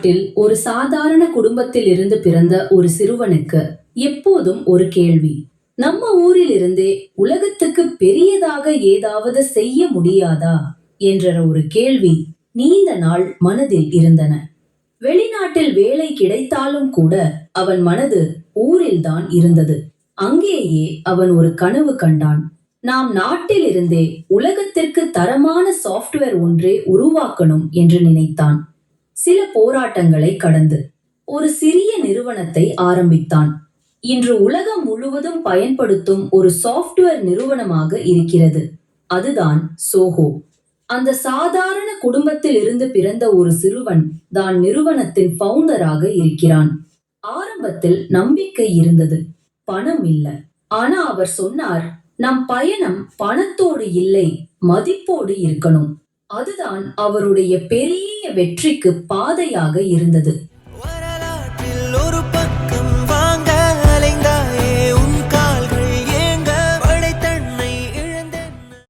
வெளிநாட்டில் ஒரு சாதாரண குடும்பத்தில் இருந்து பிறந்த ஒரு சிறுவனுக்கு எப்போதும் ஒரு கேள்வி. நம்ம ஊரில் இருந்தே உலகத்துக்கு பெரியதாக ஏதாவது செய்ய முடியாதா என்ற ஒரு கேள்வி நீண்ட நாள் மனதில் இருந்தன. வெளிநாட்டில் வேலை கிடைத்தாலும் கூட அவன் மனது ஊரில்தான் இருந்தது. அங்கேயே அவன் ஒரு கனவு கண்டான். நாம் நாட்டில் இருந்தே உலகத்திற்கு தரமான சாஃப்ட்வேர் ஒன்றே உருவாக்கணும் என்று நினைத்தான். சில போராட்டங்களை கடந்து ஒரு சிறிய நிறுவனத்தை ஆரம்பித்தான். இன்று உலகம் முழுவதும் பயன்படுத்தும் ஒரு சாஃப்ட்வேர் நிறுவனமாக இருக்கிறது. அதுதான் சோஹோ. அந்த சாதாரண குடும்பத்தில் இருந்து பிறந்த ஒரு சிறுவன் தான் நிறுவனத்தின் ஃபவுண்டராக இருக்கிறான். ஆரம்பத்தில் நம்பிக்கை இருந்தது, பணம் இல்ல. ஆனா அவர் சொன்னார், நம் பயணம் பணத்தோடு இல்லை, மதிப்போடு இருக்கணும். அதுதான் அவருடைய பெரிய வெற்றிக்கு பாதையாக இருந்தது.